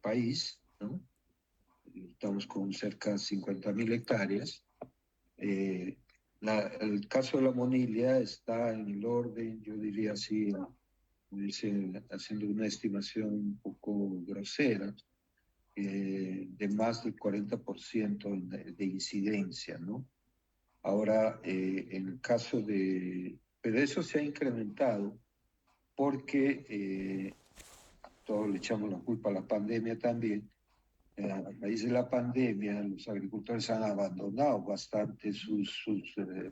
país, ¿no? Estamos con cerca de 50.000 hectáreas. El caso de la Monilia está en el orden, yo diría así, haciendo una estimación un poco grosera, de más del 40% de incidencia, ¿no? Ahora, en el caso pero eso se ha incrementado porque todos le echamos la culpa a la pandemia también. A raíz de la pandemia, los agricultores han abandonado bastante sus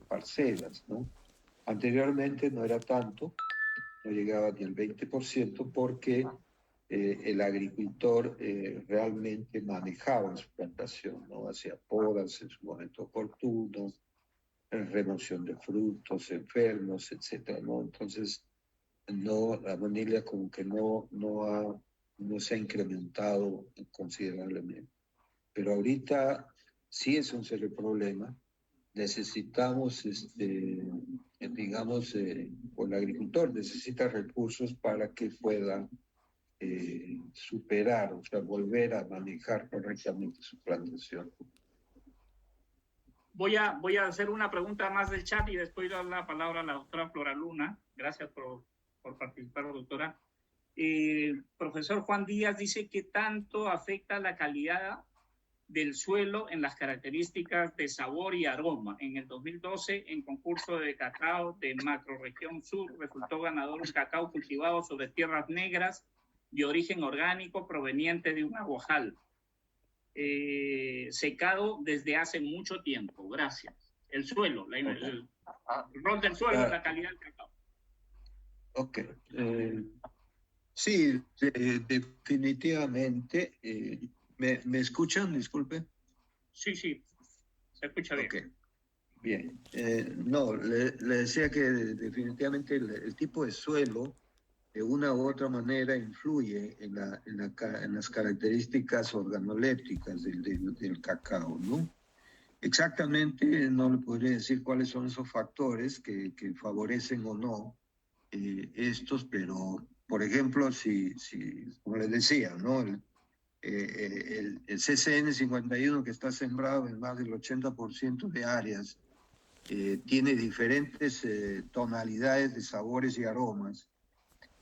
parcelas, ¿no? Anteriormente no era tanto, no llegaba ni al 20% porque el agricultor realmente manejaba su plantación, ¿no? Hacía podas en su momento oportuno, remoción de frutos enfermos, etcétera, ¿no? Entonces, no, la vanilla como que no se ha incrementado considerablemente. Pero ahorita sí es un serio problema. Necesitamos, digamos, o el agricultor necesita recursos para que pueda superar, o sea, volver a manejar correctamente su plantación. Voy a hacer una pregunta más del chat y después dar la palabra a la doctora Flora Luna. Gracias por participar, doctora. Profesor Juan Díaz dice que tanto afecta la calidad del suelo en las características de sabor y aroma. En el 2012, en concurso de cacao de Macrorregión Sur, resultó ganador un cacao cultivado sobre tierras negras de origen orgánico proveniente de un aguajal, secado desde hace mucho tiempo. Gracias. El suelo, el rol del suelo en la calidad del cacao. Ok. Sí, definitivamente. ¿Me escuchan? Disculpe. Sí, se escucha bien. Okay. Bien. No, le decía que definitivamente el tipo de suelo, de una u otra manera, influye en las características organolépticas del cacao, ¿no? Exactamente, no le podría decir cuáles son esos factores que favorecen o no estos, pero, por ejemplo, como les decía, ¿no? El CCN 51, que está sembrado en más del 80% de áreas, tiene diferentes tonalidades de sabores y aromas,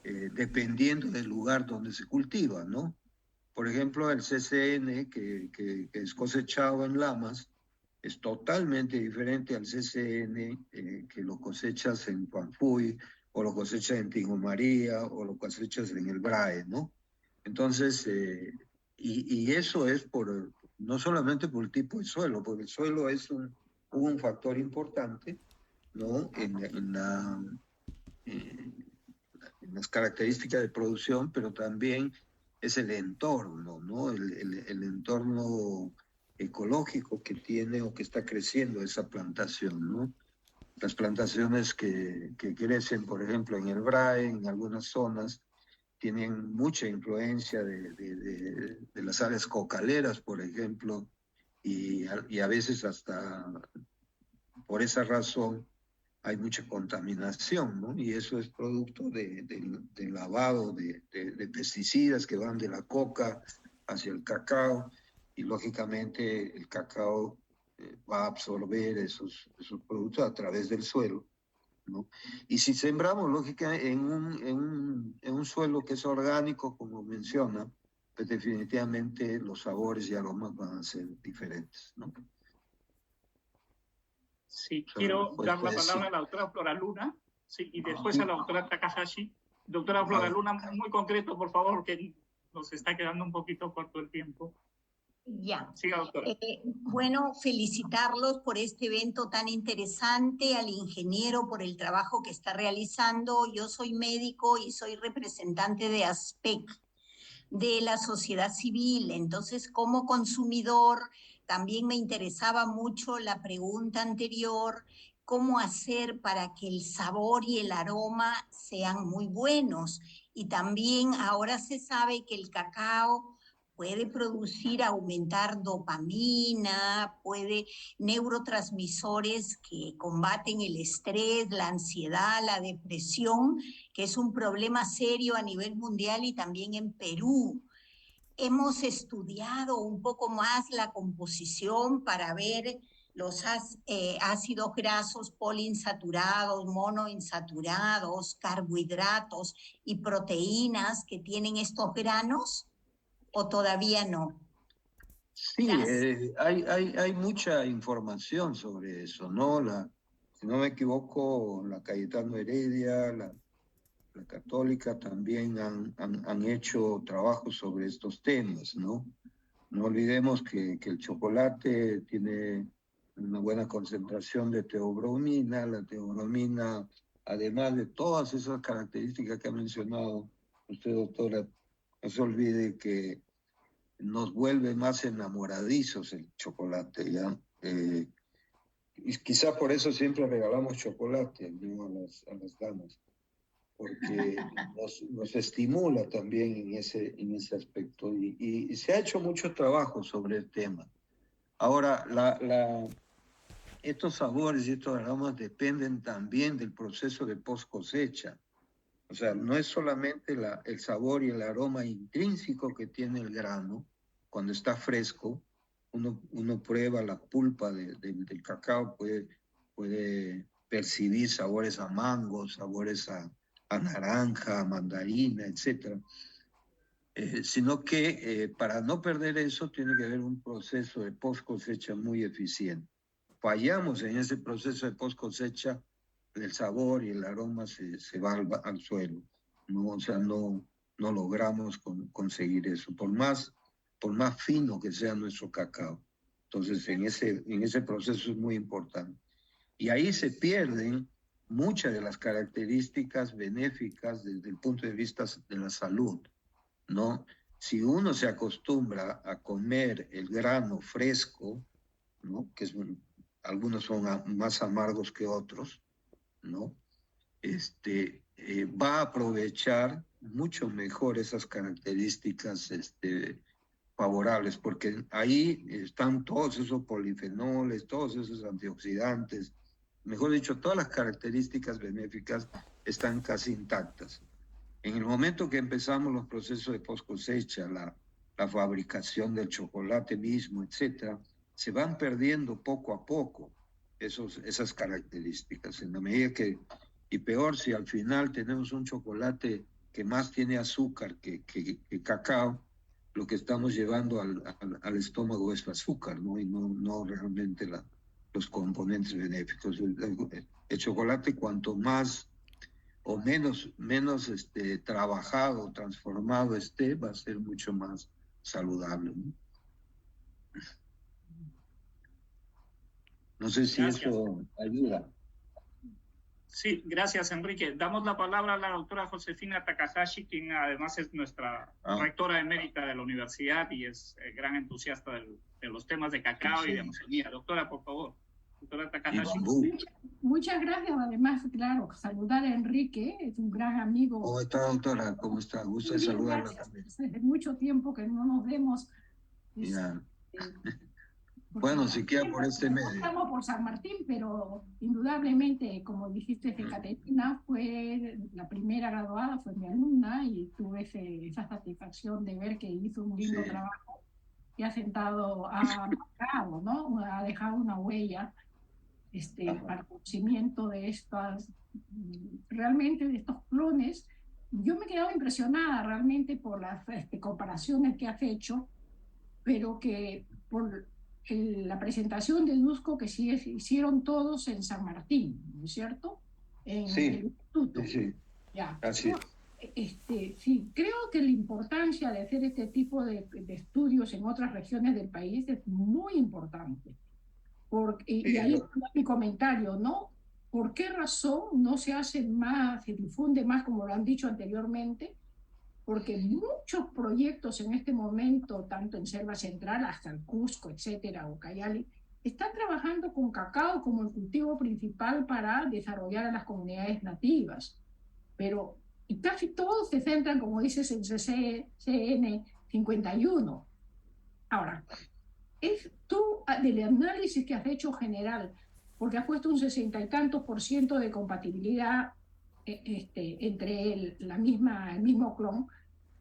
dependiendo del lugar donde se cultiva, ¿no? Por ejemplo, el CCN, que es cosechado en Lamas, es totalmente diferente al CCN que lo cosechas en Juanfuy, o lo cosechas en Tingo María, o lo cosechas en el BRAE, ¿no? Entonces, y eso es no solamente por el tipo de suelo, porque el suelo es un factor importante, ¿no? En las características de producción, pero también es el entorno, ¿no? El entorno ecológico que tiene o que está creciendo esa plantación, ¿no? Las plantaciones que crecen, por ejemplo, en el BRAE, en algunas zonas, tienen mucha influencia de las áreas cocaleras, por ejemplo, y a veces hasta por esa razón hay mucha contaminación, ¿no? Y eso es producto del lavado de pesticidas que van de la coca hacia el cacao, y lógicamente el cacao va a absorber esos productos a través del suelo, ¿no? Y si sembramos, lógicamente, en un suelo que es orgánico, como menciona, pues definitivamente los sabores y aromas van a ser diferentes, ¿no? Sí, quiero dar la palabra a la doctora Flora Luna, sí, y después a la doctora Takahashi. Doctora Flora Luna, muy concreto, por favor, que nos está quedando un poquito corto el tiempo. Ya. Siga, doctora. Bueno, felicitarlos por este evento tan interesante, al ingeniero por el trabajo que está realizando. Yo soy médico y soy representante de ASPEC, de la sociedad civil. Entonces, como consumidor, también me interesaba mucho la pregunta anterior, cómo hacer para que el sabor y el aroma sean muy buenos. Y también ahora se sabe que el cacao puede aumentar dopamina, neurotransmisores que combaten el estrés, la ansiedad, la depresión, que es un problema serio a nivel mundial y también en Perú. hemos estudiado un poco más la composición para ver los ácidos grasos poliinsaturados, monoinsaturados, carbohidratos y proteínas que tienen estos granos, o todavía no? Sí, hay mucha información sobre eso, ¿no? Si no me equivoco, la Cayetano Heredia, la Católica también han hecho trabajos sobre estos temas, ¿no? No olvidemos que el chocolate tiene una buena concentración de teobromina. La teobromina, además de todas esas características que ha mencionado usted, doctora, no se olvide que nos vuelve más enamoradizos el chocolate, ¿ya? Y quizá por eso siempre regalamos chocolate, ¿no? a las damas, porque nos estimula también en ese aspecto. Y se ha hecho mucho trabajo sobre el tema. Ahora, estos sabores y estos aromas dependen también del proceso de post cosecha. O sea, no es solamente el sabor y el aroma intrínseco que tiene el grano cuando está fresco. Uno prueba la pulpa del cacao, puede percibir sabores a mango, sabores a naranja, a mandarina, etc. Sino que para no perder eso tiene que haber un proceso de post cosecha muy eficiente. Fallamos en ese proceso de post cosecha, el sabor y el aroma se va al suelo, ¿no? O sea, no logramos conseguir eso, por más fino que sea nuestro cacao. Entonces, en ese proceso es muy importante. Y ahí se pierden muchas de las características benéficas desde el punto de vista de la salud, ¿no? Si uno se acostumbra a comer el grano fresco, ¿no? Algunos son más amargos que otros, ¿no? Va a aprovechar mucho mejor esas características favorables, porque ahí están todos esos polifenoles, todos esos antioxidantes, mejor dicho, todas las características benéficas están casi intactas. En el momento que empezamos los procesos de post cosecha, la fabricación del chocolate mismo, etcétera, se van perdiendo poco a poco esas características. En la medida que, y peor si al final tenemos un chocolate que más tiene azúcar que cacao, lo que estamos llevando al estómago es azúcar, ¿no? Y no realmente los componentes benéficos. El chocolate, cuanto más o menos trabajado, transformado va a ser mucho más saludable, ¿no? No sé si Gracias. eso ayuda. Sí, gracias, Enrique. Damos la palabra a la doctora Josefina Takahashi, quien además es nuestra rectora emérita de la universidad y es gran entusiasta de los temas de cacao y de Amazonía. Doctora, por favor. Doctora Takahashi. Muchas gracias. Además, claro, saludar a Enrique, es un gran amigo. ¿Cómo está, doctora? ¿Cómo está? Gusto de saludarla también. Hace mucho tiempo que no nos vemos. Ya. Bueno, siquiera por este medio. Estamos por San Martín, pero indudablemente, como dijiste, Caterina fue la primera graduada, fue mi alumna y tuve esa satisfacción de ver que hizo un lindo trabajo y ha marcado, ¿no? Ha dejado una huella para el conocimiento de realmente de estos clones. Yo me he quedado impresionada realmente por las comparaciones que has hecho, pero que por la presentación deduzco que sí hicieron todos en San Martín, ¿no es cierto? En el instituto. Sí. Ya. Así es. Sí, creo que la importancia de hacer este tipo de estudios en otras regiones del país es muy importante. Y ahí está mi comentario, ¿no? ¿Por qué razón no se hace más, se difunde más, como lo han dicho anteriormente? Porque muchos proyectos en este momento, tanto en Selva Central hasta el Cusco, etcétera, o Cayali, están trabajando con cacao como el cultivo principal para desarrollar a las comunidades nativas. Pero y casi todos se centran, como dices, en CN 51. Ahora, tú, del análisis que has hecho general, porque has puesto un 60 y tantos % de compatibilidad entre el mismo clon,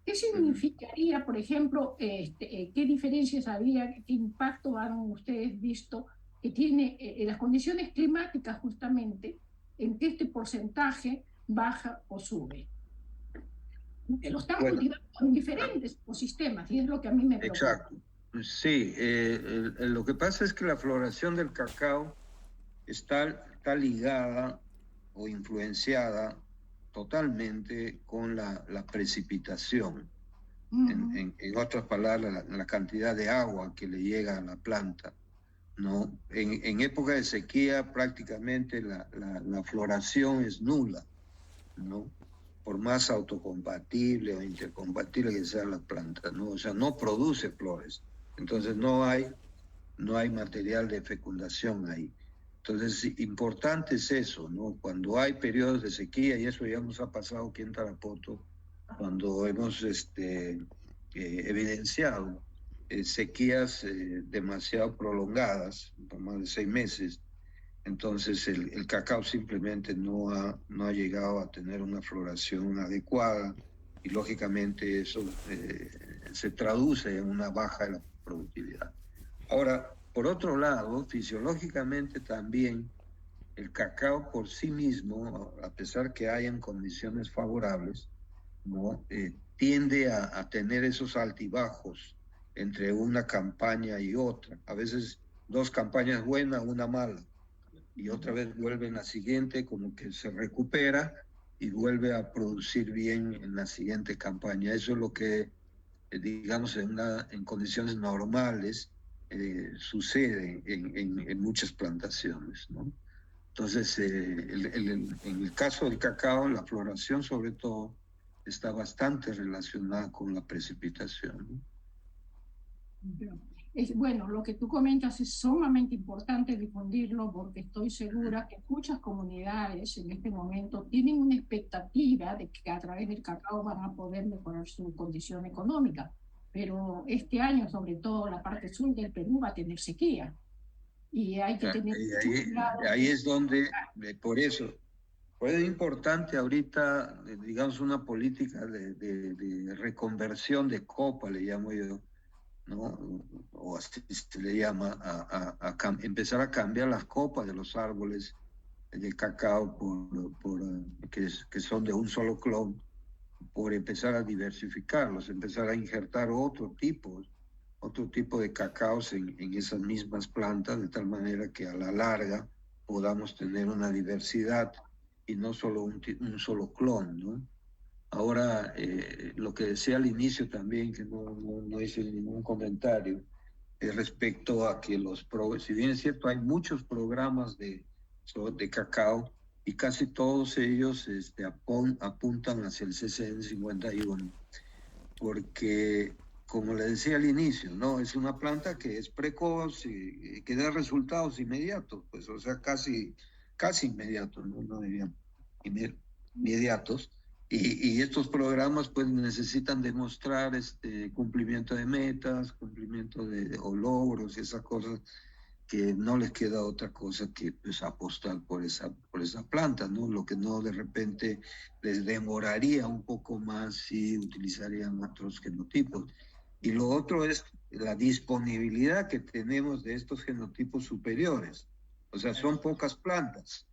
¿Qué significaría, por ejemplo, qué diferencias había, qué impacto han ustedes visto que tiene las condiciones climáticas justamente, en que este porcentaje baja o sube? Lo están Bueno, cultivando en diferentes ecosistemas y es lo que a mí me preocupa. exacto. Sí, lo que pasa es que la floración del cacao está ligada o influenciada totalmente con la precipitación. En otras palabras, la cantidad de agua que le llega a la planta, ¿no? En época de sequía prácticamente la floración es nula, ¿no? Por más autocompatible o intercompatible que sea la planta, ¿no? O sea, no produce flores. Entonces no hay material de fecundación ahí. Entonces, importante es eso, ¿no? Cuando hay periodos de sequía, y eso ya nos ha pasado aquí en Tarapoto, cuando hemos evidenciado sequías demasiado prolongadas, por más de 6 meses, entonces el cacao simplemente no ha llegado a tener una floración adecuada y lógicamente eso se traduce en una baja de la productividad. Ahora, por otro lado, fisiológicamente también el cacao por sí mismo, a pesar que hayan condiciones favorables, ¿no? Tiende a tener esos altibajos entre una campaña y otra. A veces 2 campañas buenas, una mala, y otra vez vuelve en la siguiente, como que se recupera y vuelve a producir bien en la siguiente campaña. Eso es lo que, digamos, en condiciones normales sucede en muchas plantaciones, ¿no? Entonces, en el caso del cacao, la floración sobre todo está bastante relacionada con la precipitación, ¿no? Bueno, lo que tú comentas es sumamente importante difundirlo porque estoy segura que muchas comunidades en este momento tienen una expectativa de que a través del cacao van a poder mejorar su condición económica. Pero este año, sobre todo la parte sur del Perú, va a tener sequía y hay que tener mucho cuidado. Ahí es donde, por eso es importante ahorita, digamos, una política de reconversión de copa, le llamo yo, ¿no? O así se le llama, empezar a cambiar las copas de los árboles de cacao que son de un solo clon, por empezar a diversificarlos, empezar a injertar otro tipo de cacaos en esas mismas plantas, de tal manera que a la larga podamos tener una diversidad y no solo un solo clon, ¿no? Ahora, lo que decía al inicio también, que no hice ningún comentario, respecto a que si bien es cierto, hay muchos programas de cacao y casi todos ellos apuntan hacia el CCN 51, porque, como le decía al inicio, ¿no? Es una planta que es precoz y que da resultados inmediatos, pues, o sea, casi inmediatos, no diría inmediatos. Y estos programas pues necesitan demostrar cumplimiento de metas, cumplimiento o logros y esas cosas que no les queda otra cosa que pues apostar por esa planta, ¿no? Lo que no de repente les demoraría un poco más si utilizarían otros genotipos. Y lo otro es la disponibilidad que tenemos de estos genotipos superiores. O sea, son pocas plantas.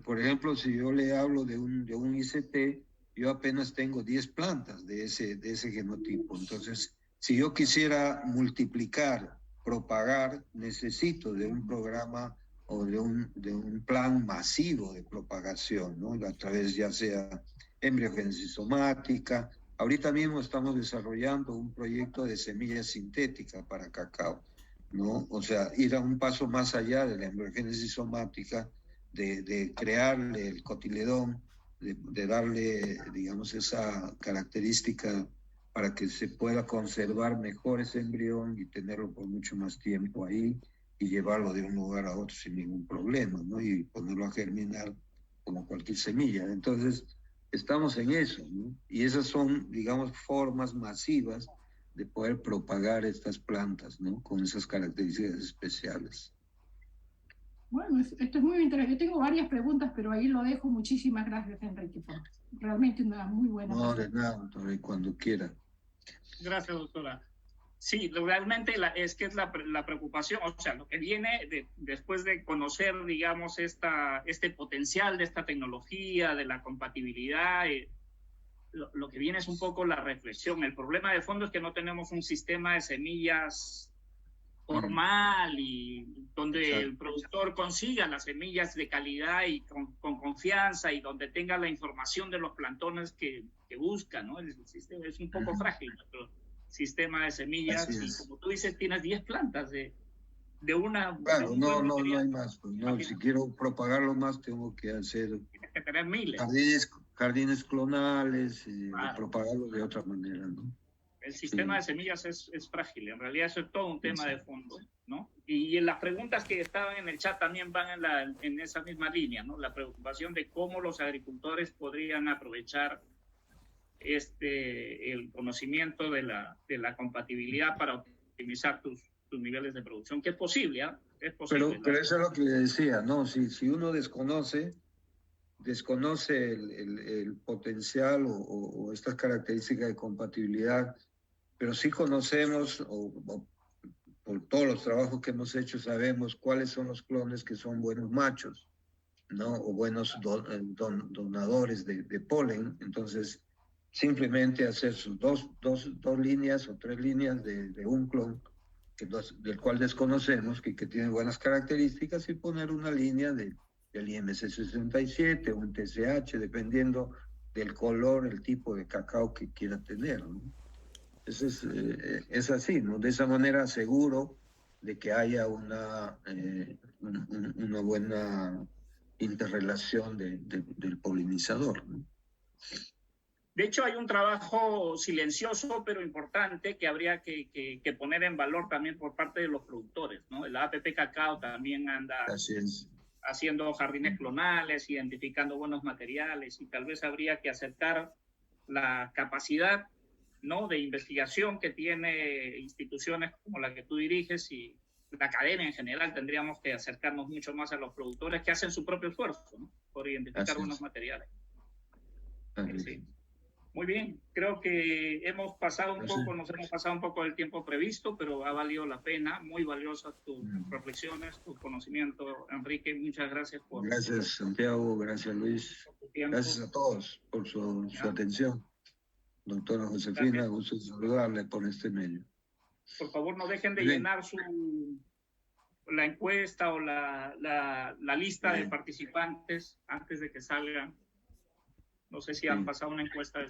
Por ejemplo, si yo le hablo de un ICT, yo apenas tengo 10 plantas de ese genotipo. Entonces, si yo quisiera multiplicar, propagar, necesito de un programa o de un plan masivo de propagación, ¿no? A través ya sea embriogénesis somática. Ahorita mismo estamos desarrollando un proyecto de semilla sintética para cacao, ¿no? O sea, ir a un paso más allá de la embriogénesis somática, de crearle el cotiledón, de darle, digamos, esa característica para que se pueda conservar mejor ese embrión y tenerlo por mucho más tiempo ahí y llevarlo de un lugar a otro sin ningún problema, ¿no? Y ponerlo a germinar como cualquier semilla. Entonces, estamos en eso, ¿no? Y esas son, digamos, formas masivas de poder propagar estas plantas, ¿no? Con esas características especiales. Bueno, esto es muy interesante. Yo tengo varias preguntas, pero ahí lo dejo. Muchísimas gracias, Enrique, por realmente una muy buena No, de presentación. nada, doctor, cuando quiera. Gracias, doctora. Sí, realmente es la preocupación, o sea, lo que viene después de conocer, digamos, este potencial de esta tecnología, de la compatibilidad, lo que viene es un poco la reflexión. El problema de fondo es que no tenemos un sistema de semillas formal y donde el productor consiga las semillas de calidad y con confianza y donde tenga la información de los plantones que busca, ¿no? El sistema es un poco frágil, nuestro sistema de semillas, y como tú dices, tienes 10 plantas de Claro, un buen no material. hay más. Pues, no, si quiero propagarlo más, tengo que hacer Tienes que tener miles. jardines clonales y Claro. propagarlo de otra manera, ¿no? El sistema de semillas es frágil, en realidad eso es todo un tema de fondo, ¿no? Y en las preguntas que estaban en el chat también van en esa misma línea, ¿no? La preocupación de cómo los agricultores podrían aprovechar el conocimiento de la compatibilidad para optimizar tus niveles de producción, que es posible, ¿eh? Es posible. Pero eso es lo que le decía, ¿no? Si uno desconoce el potencial o estas características de compatibilidad, pero sí conocemos, o por todos los trabajos que hemos hecho, sabemos cuáles son los clones que son buenos machos, ¿no? O buenos donadores de polen. Entonces, simplemente hacer sus dos líneas o 3 líneas de un clon del cual desconocemos, que tiene buenas características, y poner una línea del IMC67 o un TSH, dependiendo del color, el tipo de cacao que quiera tener, ¿no? Eso es así, ¿no? De esa manera seguro de que haya una buena interrelación del polinizador, ¿no? De hecho, hay un trabajo silencioso pero importante que habría que poner en valor también por parte de los productores, ¿no? El APP Cacao también anda haciendo jardines clonales, identificando buenos materiales, y tal vez habría que acercar la capacidad, ¿no?, de investigación que tiene instituciones como la que tú diriges, y la academia en general. Tendríamos que acercarnos mucho más a los productores que hacen su propio esfuerzo, ¿no?, por identificar buenos materiales. Sí. Muy bien, creo que nos hemos pasado un poco del tiempo previsto, pero ha valido la pena. Muy valiosas tus reflexiones, tu conocimiento, Enrique. Muchas gracias por... Gracias, Santiago. Gracias, Luis. Gracias a todos por su atención. Doctora Josefina, gusto saludarle por este medio. Por favor, no dejen de llenar la encuesta o la lista de participantes antes de que salgan. No sé si han pasado una encuesta de